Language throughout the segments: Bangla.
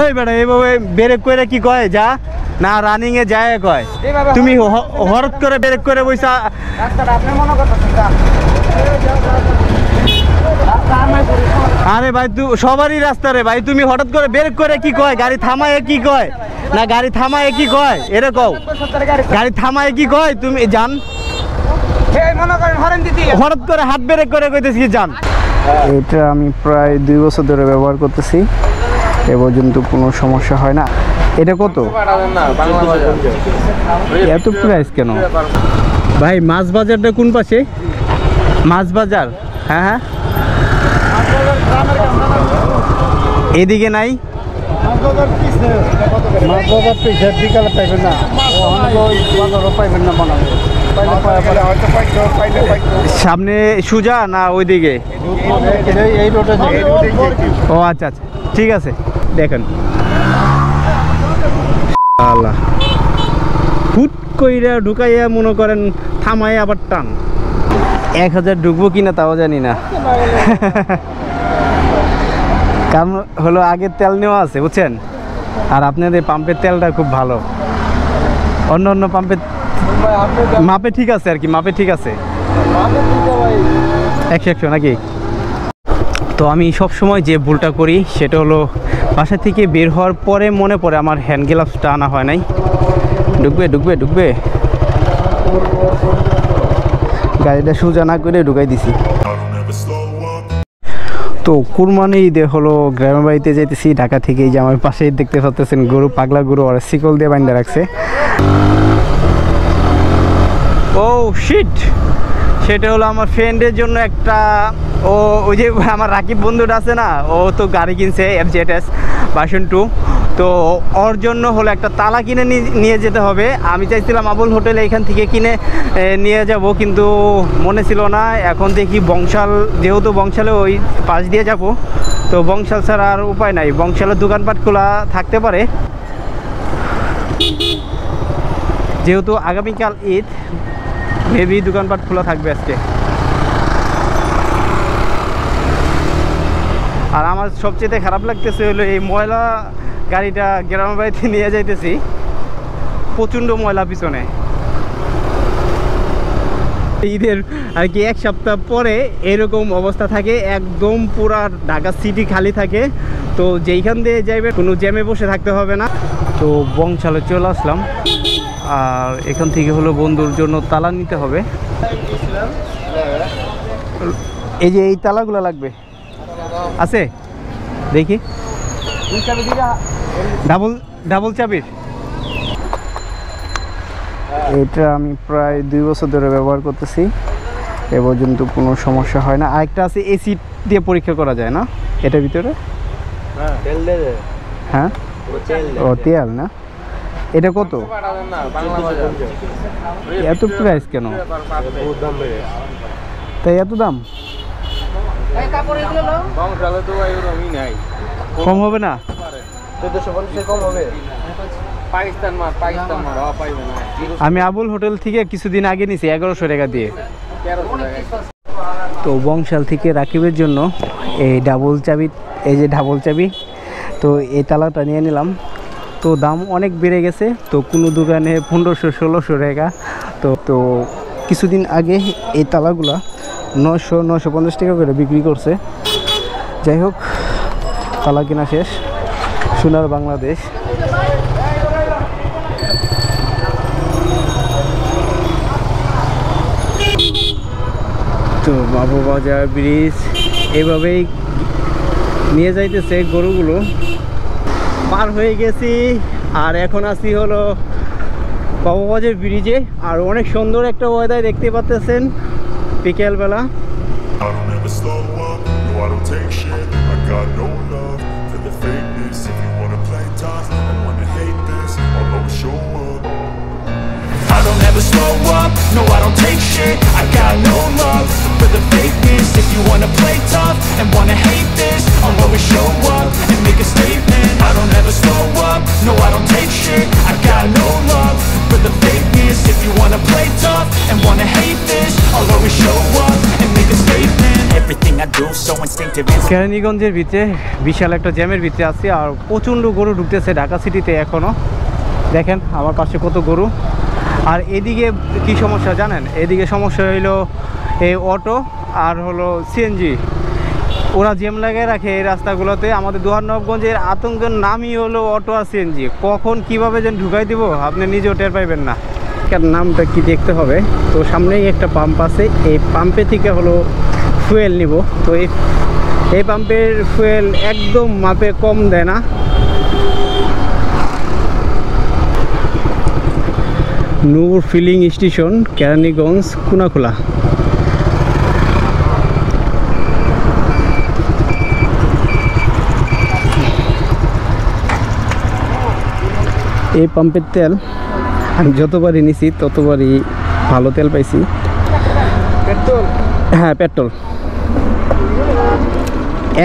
এই বেটা এইভাবে ব্রেক করে কি কয় যা না রানিং এ যায় কয় তুমি হঠাৎ করে ব্রেক করে বইসা রাস্তাটা আপনি মনে করতেছেন আরে ভাই তুই সবারই রাস্তা রে ভাই তুমি হঠাৎ করে ব্রেক করে কি কয় গাড়ি থামায় কি কয় না গাড়ি থামায় কি কয় এরকম গাড়ি থামায় কি কয় তুমি জান হঠাৎ করে হাত ব্রেক করে কইতেছি জান। এটা আমি প্রায় 2 বছর ধরে ব্যবহার করতেছি, এ পর্যন্ত কোনো সমস্যা হয় না। এটা কত এত প্রাইস কেন ভাই? মাছ বাজারটা কোন পাশে? মাছ বাজার? হ্যাঁ হ্যাঁ এদিকে নাই সামনে সুজা না ওইদিকে? ও আচ্ছা আচ্ছা ঠিক আছে দেখেন। আল্লাহ হুট কইরা ঢুকাইয়া মনে করেন থামাই আবার টান। 1000 ঢুকবো কিনা তাও জানি না, কারণ হলো আগের তেল নেওয়া আছে বুঝছেন, আর আপনাদের পাম্পের তেলটা খুব ভালো, অন্য অন্য পাম্পের মাপে ঠিক আছে আর কি, মাপে ঠিক আছে 100 নাকি। তো আমি সব সময় যে ভুলটা করি সেটা হলো বাসা থেকে বের হওয়ার পরে মনে পড়ে আমার হ্যান্ড গ্লাভসটা আনা হয় নাই। ঢুকবে ঢুকবে ঢুকবে, গাড়িটা সোজা না করে ঢুকাই দিছি। তো কুরবানি ঈদে হলো গ্রামের বাড়িতে যাইতেছি ঢাকা থেকে। এই যে আমার পাশেই দেখতে পাচ্ছেন গরু, পাগলা গরু আর শিকল দিয়ে বাঁধা রাখছে। ও শিট, সেটা হলো আমার ফ্রেন্ডের জন্য একটা, ও ওই যে আমার রাকিব বন্ধুটা আছে না, ও তো গাড়ি কিনছে FZS ভার্সন 2, তো ওর জন্য হলো একটা তালা কিনে নিয়ে যেতে হবে। আমি চাইছিলাম আবুল হোটেলে এখান থেকে কিনে নিয়ে যাব, কিন্তু মনে ছিল না। এখন দেখি বংশাল, যেহেতু বংশালে ওই পাশ দিয়ে যাব, তো বংশাল ছাড়া আর উপায় নাই। বংশালের দোকানপাট খোলা থাকতে পারে, যেহেতু আগামীকাল ঈদ, মেবি দোকানপাট খোলা থাকবে আজকে। আর আমার সবচেয়ে খারাপ লাগতেছে হলো এই ময়লা গাড়িটা গ্রামের বাড়িতে নিয়ে যাইতেছি, প্রচণ্ড ময়লা পিছনে। ঈদের আর কি 1 সপ্তাহ পরে এরকম অবস্থা থাকে, একদম পুরা ঢাকা সিটি খালি থাকে। তো যেইখান দিয়ে যাইবে কোনো জ্যামে বসে থাকতে হবে না। তো বংশালে চলে আসলাম, আর এখান থেকে হলো বন্ধুর জন্য তালা নিতে হবে। এই যে এই তালাগুলো লাগবে, আছে দেখি, ডাবল চাবির। এটা আমি প্রায় 2 বছর ধরে ব্যবহার করতেছি, এ পর্যন্ত কোনো সমস্যা হয় না। আরেকটা আছে এসি দিয়ে পরীক্ষা করা যায় না এটার ভিতরে? হ্যাঁ ও তেল না। এটা কত এত প্রাইস কেন? তাই এত দাম? কম হবে না? আমি আবুল হোটেল থেকে কিছুদিন আগে নিছি 1100 টাকা দিয়ে। তো বংশাল থেকে রাকিবের জন্য এই ডাবল চাবি, এই যে ডাবল চাবি, তো এই তালাটা নিয়ে নিলাম। তো দাম অনেক বেড়ে গেছে, তো কোনো দোকানে 1500-1600 টাকা। তো কিছুদিন আগে এই তালাগুলা 900-950 টাকা করে বিক্রি করছে। যাই হোক, তালা কেনা শেষ, সোনার বাংলাদেশ। তো বাবুবাজার ব্রিজ এভাবেই নিয়ে যাইতেছে গরুগুলো। পার হয়ে গেছি, আর এখন আছি হলো বাবুবাজার ব্রিজে। আর অনেক সুন্দর একটা ওয়েদার দেখতে পাচ্ছেন বিকেলবেলা। I don't ever slow up, no I don't take shit. I got no love for the fakeness. If you wanna play tough and wanna hate this, I'll always show up and make a statement. I don't ever slow up, no I don't take shit. I got no love for the fakeness. If you wanna play tough and wanna hate this, I'll always show up and make a statement. Everything I do so instinctive. কেরানীগঞ্জের ভিতরে বিশাল একটা জ্যামের ভিতরে আছে, আর প্রচণ্ড গরু ঢুকতেছে ঢাকা সিটিতে এখনও। দেখেন আমার পাশে কত গরু। আর এদিকে কি সমস্যা জানেন? এদিকে সমস্যা হইলো এই অটো আর হলো সিএনজি, ওরা জ্যাম লাগিয়ে রাখে এই রাস্তাগুলোতে। আমাদের দুয়ারনবগঞ্জের আতঙ্কের নামই হলো অটো আর সিএনজি। কখন কিভাবে যেন ঢুকাই দিব আপনি নিজেও টের পাইবেন না। নামটা কি দেখতে হবে। তো সামনেই একটা পাম্প আছে, এই পাম্পে থেকে হলো ফুয়েল নিব। তো এই পাম্পের ফুয়েল একদম মাপে কম দেয় না। নূর ফিলিং স্টেশন, কেরানীগঞ্জ, কুনাখোলা। এই পাম্পের তেল আমি যতবারই নিছি ততবারই ভালো তেল পাইছি। পেট্রোল? হ্যাঁ পেট্রোল।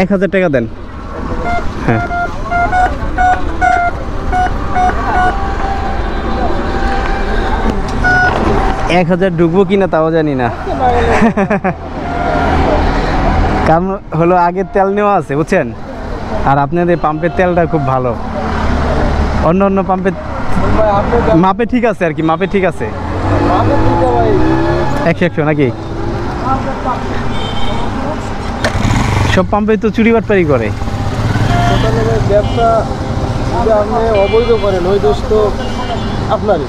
1000 টাকা দেন। হ্যাঁ এক 1000 ঢুকবো কিনা তাও জানি না। কারণ হলো আগের তেল নেওয়া আছে বুঝছেন, আর আপনাদের পাম্পের তেলটা খুব ভালো। অন্য অন্য পাম্পের মাপে ঠিক আছে আর কি, মাপে ঠিক আছে 100 নাকি? সব পাম্পে তো চুরি বাটপারি করে। ব্যবসা আপনি অবৈধ করেন, ওই দোষ তো আপনারই,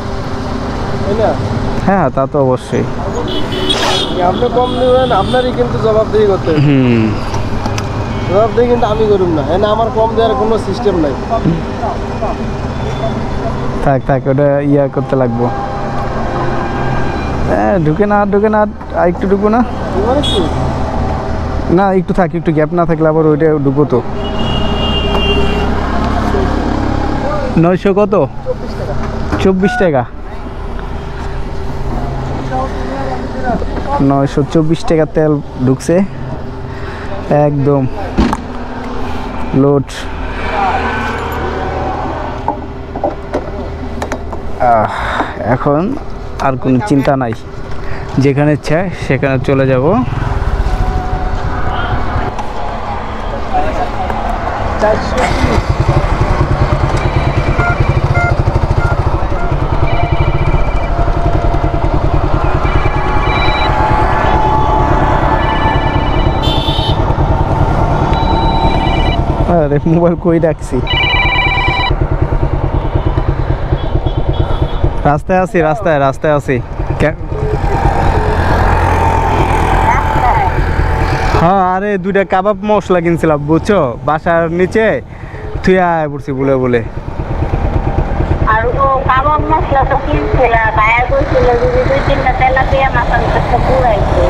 তাই না? হ্যাঁ তা তো অবশ্যই। আপনি কম নেবেন, আপনারই কিন্তু জবাবদিহি করতে হবে। জবাবদিহি কিন্তু আমি করুন না, এনে আমার কম দেওয়ার কোনো সিস্টেম নাই। থাক থাক ওটা ইয়া করতে লাগবো। হ্যাঁ ঢুকে না আর একটু ঢুকবো না, না একটু থাক, একটু গ্যাপ না থাকলে আবার ওইটা ঢুকবো তো। 900 কত? 24 টাকা। 924 টাকা তেল ঢুকছে একদম লোড। এখন আর কোনো চিন্তা নাই, যেখানে ইচ্ছা সেখানে চলে যাব। আরে মোবাইল কই রাখছি? রাস্তায় আছি, রাস্তায় আছি। হ্যাঁ আরে 2টা কাবাব মশলা কিনছিলাম বুঝছো, বাসার নিচে তুই আয় পড়ছি বলে বলে। আর ও কাবাব মশলা তো কিনছিলা, ভাইয়া কইছিল যদি 2-3টা তেলাপিয়া মাছ আনতে পুরাইছে।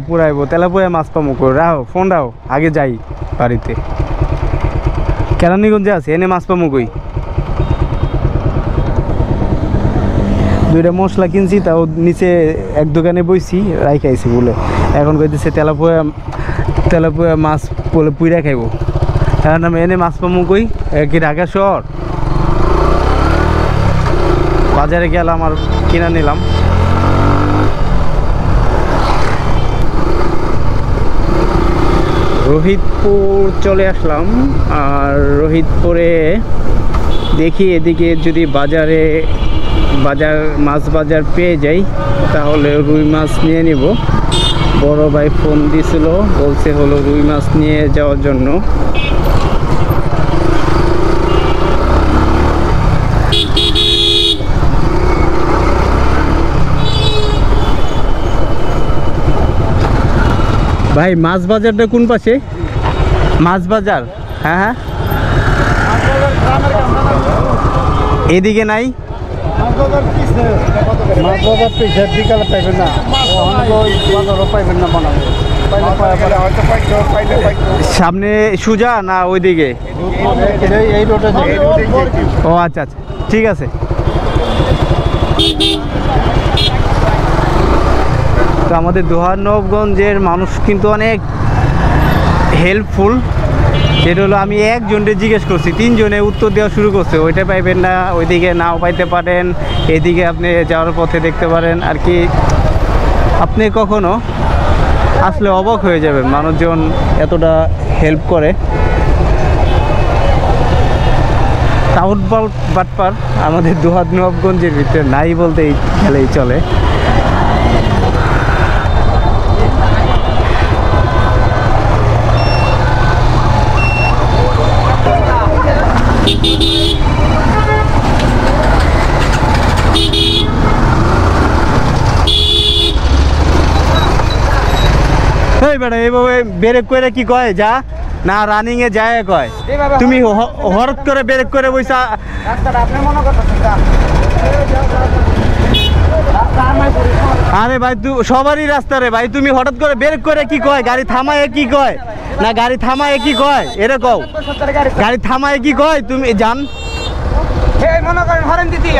পুরাইবো, তেলাপিয়া মাছ পামু কই? রাও ফোন রাও, আগে যাই বাড়িতে। কেরানীগঞ্জে আছে, এনে মাছ পামু কই? 2টা মশলা কিনছি, তাও নিচে এক দোকানে বইছি রাইখাইছি বলে। এখন কইতেছে তেলাপিয়া মাছ বলে পুইরা খাইব। এখন আমি এনে মাছ পামু কই? কি ঢাকা শহর? বাজারে গেলাম আর কিনা নিলাম। রোহিতপুর চলে আসলাম, আর রোহিতপুরে দেখি এদিকে যদি মাছ বাজার পেয়ে যাই তাহলে রুই মাছ নিয়ে নিব। বড় ভাই ফোন দিছিল, বলছে হলো রুই মাছ নিয়ে যাওয়ার জন্য। ভাই মাছ বাজারটা কোন পাশে? মাছ বাজার? হ্যাঁ এদিকে নাই। সামনে সুজা না ওইদিকে? ও আচ্ছা আচ্ছা ঠিক আছে। তো আমাদের দুয়ারনবগঞ্জের মানুষ কিন্তু অনেক হেল্পফুল। যেটা হলো আমি একজনকে জিজ্ঞেস করছি, 3 জনে উত্তর দেওয়া শুরু করছে, ওইটা পাইবেন না, ওইদিকে নাও পাইতে পারেন, এদিকে আপনি যাওয়ার পথে দেখতে পারেন আর কি। আপনি কখনো আসলে অবাক হয়ে যাবেন মানুষজন এতটা হেল্প করে। টাউট বাটপার আমাদের নবাবগঞ্জের ভিতরে নাই বলতেই গেলেই চলে। এই বেটা এইভাবে ব্রেক করে কি কয় যা না রানিং এ যায় কয়, তুমি হঠাৎ করে ব্রেক করে বইসা। আরে ভাই সবারই রাস্তা রে ভাই, তুমি হঠাৎ করে ব্রেক করে কি কয়, গাড়ি থামায় কি কয় না গাড়ি থামায় কি কয় এরকম, গাড়ি থামায় কি কয় তুমি জান,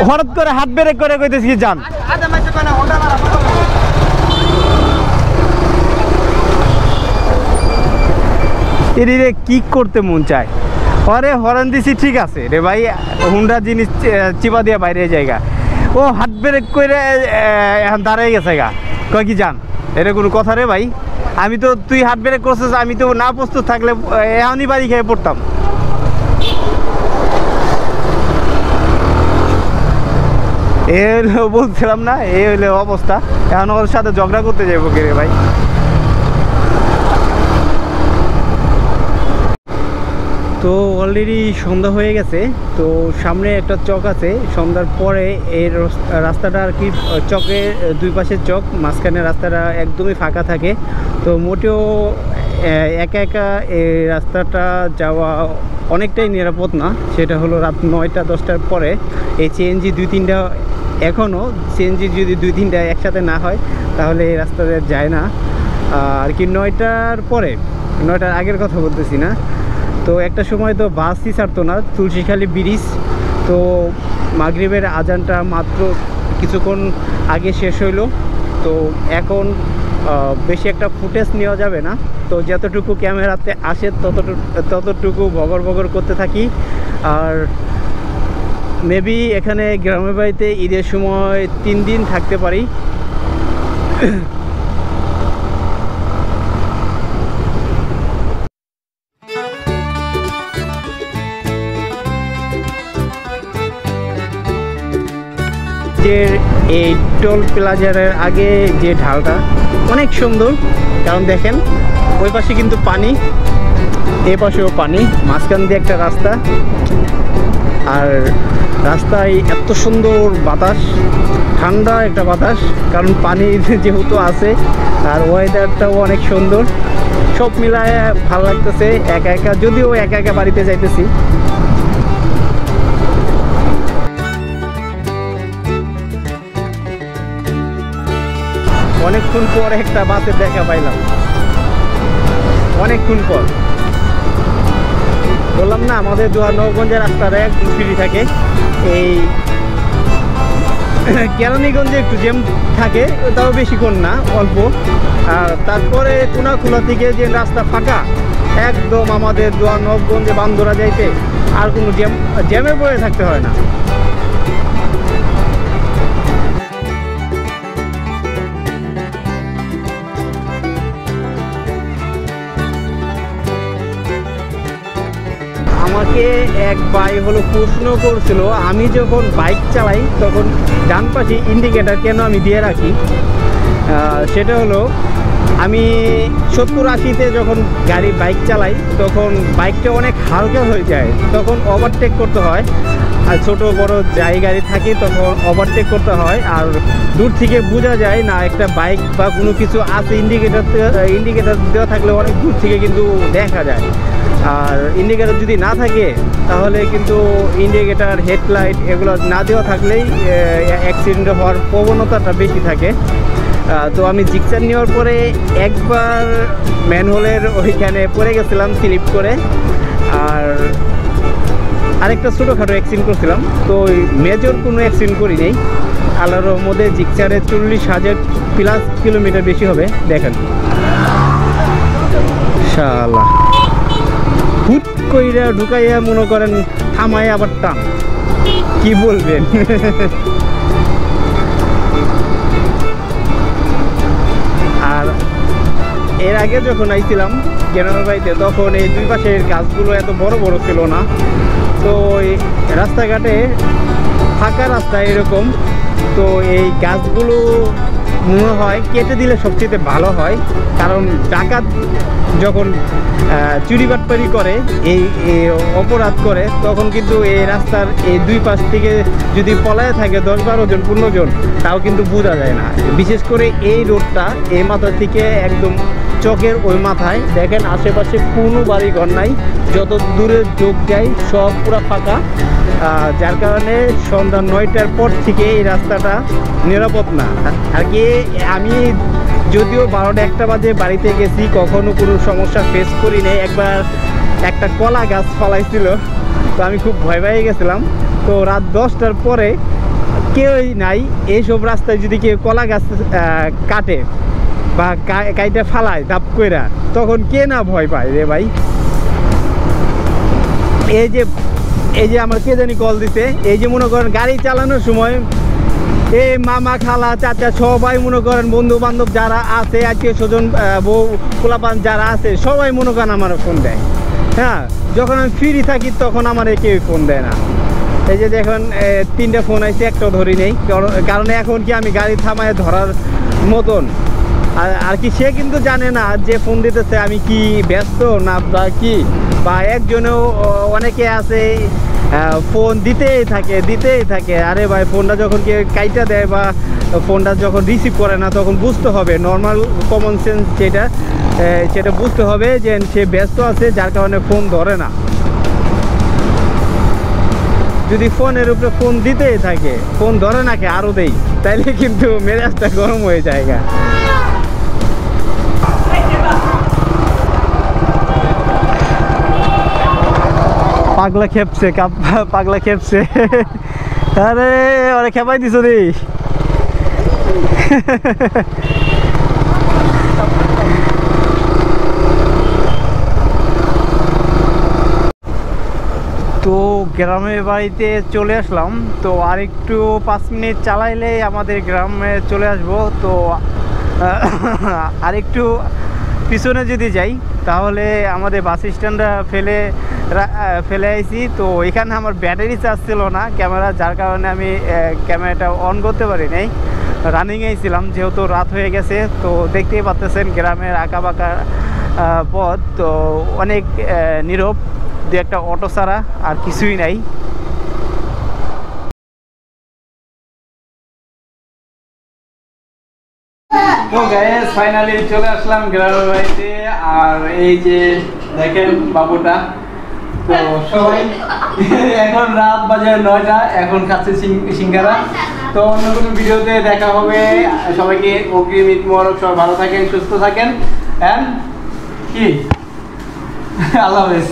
হঠাৎ করে হাত ব্রেক করে কইতেছি কি জান। এদিকে কি করতে মন চায়, আরে হরেন দিছি ঠিক আছে রে ভাই, হুন্ডা জিনিস চিপা দিয়ে বাইরে জায়গা, ও হাত ব্রেক করে এখন দাঁড়াই গেছে গা, কয় কি জান এটা কোনো কথা রে ভাই, আমি তো তুই হাত ব্রেক করছিস, আমি তো না প্রস্তুত থাকলে এখনই বাড়ি খেয়ে পড়তাম। এ হলো বলছিলাম না, এই হইলে অবস্থা, এখন ওর সাথে ঝগড়া করতে যাবো কে রে ভাই। তো অলরেডি সন্ধ্যা হয়ে গেছে, তো সামনে একটা চক আছে, সন্ধ্যার পরে এই রাস্তাটা আর কি চকের দুই পাশের চক, মাঝখানে রাস্তাটা একদমই ফাঁকা থাকে। তো মোটেও একা একা এই রাস্তাটা যাওয়া অনেকটাই নিরাপদ না, সেটা হলো রাত 9টা-10টার পরে এই সিএনজি 2-3টা, এখনও সিএনজি যদি 2-3টা একসাথে না হয় তাহলে এই রাস্তাটা যায় না আর কি। 9টার পরে, 9টার আগের কথা বলতেছি না। তো একটা সময় তো বাসই ছাড়তো না, তুলসীখালী ব্রিজ, তো মাগরিবের আজানটা মাত্র কিছুক্ষণ আগে শেষ হইলো। তো এখন বেশি একটা ফুটেজ নেওয়া যাবে না, তো যতটুকু ক্যামেরাতে আসে ততটুকু বগর করতে থাকি। আর মেবি এখানে গ্রামের বাড়িতে ঈদের সময় 3 দিন থাকতে পারি। এই টোল প্লাজারের আগে যে ঢালটা অনেক সুন্দর, কারণ দেখেন ওই পাশে কিন্তু পানি, এ পাশেও পানি, মাঝখান দিয়ে একটা রাস্তা, আর রাস্তায় এত সুন্দর বাতাস, ঠান্ডা একটা বাতাস, কারণ পানি যেহেতু আছে, আর ওয়েদারটাও অনেক সুন্দর, সব মিলায় ভালো লাগতেছে। একা যদিও একা বাড়িতে যাইতেছি। অনেকক্ষণ পর একটা বাসের দেখা পাইলাম, অনেকক্ষণ পর। বললাম না আমাদের নবাবগঞ্জের রাস্তাটা একদম ফ্রি থাকে, এই কেরানীগঞ্জে একটু জ্যাম থাকে, তাও বেশিক্ষণ না, অল্প। আর তারপরে কোনাখোলা থেকে যে রাস্তা ফাঁকা একদম, আমাদের নবাবগঞ্জে বান্দরা যাইতে আর কোনো জ্যামে পড়ে থাকতে হয় না। আমাকে এক ভাই হলো প্রশ্ন করছিল, আমি যখন বাইক চালাই তখন ডান পাশে ইন্ডিকেটার কেন আমি দিয়ে রাখি। সেটা হলো আমি 70-80-তে যখন বাইক চালাই তখন বাইকটা অনেক হালকা হয়ে যায়, তখন ওভারটেক করতে হয়, আর ছোটো বড়ো যাই গাড়ি থাকে তখন ওভারটেক করতে হয়, আর দূর থেকে বোঝা যায় না একটা বাইক বা কোনো কিছু আছে। ইন্ডিকেটার দেওয়া থাকলে অনেক দূর থেকে কিন্তু দেখা যায়, আর ইন্ডিকেটার যদি না থাকে তাহলে কিন্তু ইন্ডিকেটার, হেডলাইট এগুলো না দেওয়া থাকলেই অ্যাক্সিডেন্ট হওয়ার প্রবণতাটা বেশি থাকে। তো আমি জিক্সার নেওয়ার পরে একবার ম্যানহোলের ওইখানে পড়ে গেছিলাম স্লিপ করে, আর আরেকটা ছোটোখাটো অ্যাক্সিডেন্ট করছিলাম। তো মেজর কোনো অ্যাক্সিডেন্ট করি নেই আল্লাহর রহমতে। জিক্সারে 40,000+ কিলোমিটার বেশি হবে, দেখেন শালা হুট কইরা ঢুকাইয়া মনে করেন থামায় আবার টান, কি বলবেন। আর এর আগে যখন আইছিলাম গ্রামের বাড়িতে তখন এই দুই পাশের গাছগুলো এত বড় বড় ছিল না। তো এই রাস্তাঘাটে ফাঁকা রাস্তা এরকম, তো এই গাছগুলো মনে হয় কেটে দিলে সবচেয়ে ভালো হয়, কারণ ডাকাত যখন চুরিবাটপারি করে, এই অপরাধ করে, তখন কিন্তু এই রাস্তার এই দুই পাশ থেকে যদি পলায় থাকে 10-12 জন 15 জন, তাও কিন্তু বোঝা যায় না। বিশেষ করে এই রোডটা এই মাথা থেকে একদম চকের ওই মাথায় দেখেন আশেপাশে কোনো বাড়ি ঘর নাই, যত দূরে চোখ যায় সব পুরো ফাঁকা, যার কারণে সন্ধ্যা 9টার পর থেকে এই রাস্তাটা নিরাপদ না। আর কি আমি যদিও 12টা-1টা বাজে বাড়িতে গেছি, কখনো কোনো সমস্যা ফেস করি নাই। একবার একটা কলা গাছ ফালাইছিল, তো আমি খুব ভয় পেয়ে গেছিলাম। তো রাত 10টার পরে কেউই নাই, এইসব রাস্তায় যদি কেউ কলা গাছ কাটে বা কাইটা ফালায় ধাপ কইরা, তখন কে না ভয় পায় রে ভাই। এই যে আমার কে জানি কল দিছে, এই যে মনে করেন গাড়ি চালানোর সময় এই মামা খালা চাচা সবাই মনে করেন বন্ধু বান্ধব যারা আছে, আত্মীয় স্বজন বউ পোলাপান যারা আছে, সবাই মনে করেন আমার ফোন দেয়। হ্যাঁ, যখন আমি ফ্রি থাকি তখন আমার কেউ ফোন দেয় না। এই যে দেখুন 3টা ফোন আইছে, একটাও ধরি নেই, কারণ এখন কি আমি গাড়ি থামায় ধরার মতন। আর কি সে কিন্তু জানে না যে ফোন দিতেছে আমি কি ব্যস্ত না বা কি, বা একজনেও অনেকে আছে ফোন দিতেই থাকে। আরে ভাই, ফোনটা যখন কেউ কাইটা দেয় বা ফোনটা যখন রিসিভ করে না, তখন বুঝতে হবে, নর্মাল কমন সেন্স সেটা বুঝতে হবে যে সে ব্যস্ত আছে, যার কারণে ফোন ধরে না। যদি ফোনের উপরে ফোন দিতেই থাকে, ফোন ধরে নাকি আরও দেই, তাইলে কিন্তু মেজাজটা গরম হয়ে যায়। পাগলা খেপছে আরে ওরে খেপাই দিছ রে। তো গ্রামের বাড়িতে চলে আসলাম, তো আর একটু 5 মিনিট চালাইলে আমাদের গ্রামে চলে আসবো। তো আর একটু পিছনে যদি যাই তাহলে আমাদের বাস স্ট্যান্ডটা ফেলে আইছি। তো এখানে আমার ব্যাটারি চার্জ ছিল না ক্যামেরা, যার কারণে আমি ক্যামেরাটা অন করতে পারি নাই, রানিংয়েই ছিলাম, যেহেতু রাত হয়ে গেছে। তো দেখতেই পাচ্ছেন গ্রামের আঁকাবাঁকা পথ, তো অনেক নীরব, দু একটা অটো ছাড়া আর কিছুই নাই। তো গাইস ফাইনালি চলে আসলাম গ্রামের বাড়িতে, আর এই যে দেখেন বাবুটা। তো সবাই এখন রাত বাজে 9টা, এখন খাচ্ছে সিঙ্গারা। তো অন্য কোনো ভিডিওতে দেখা হবে, সবাইকে অগ্রিম ঈদ মোবারক, সবাই ভালো থাকেন, সুস্থ থাকেন, এন্ড কি আল্লাহ হাফেজ।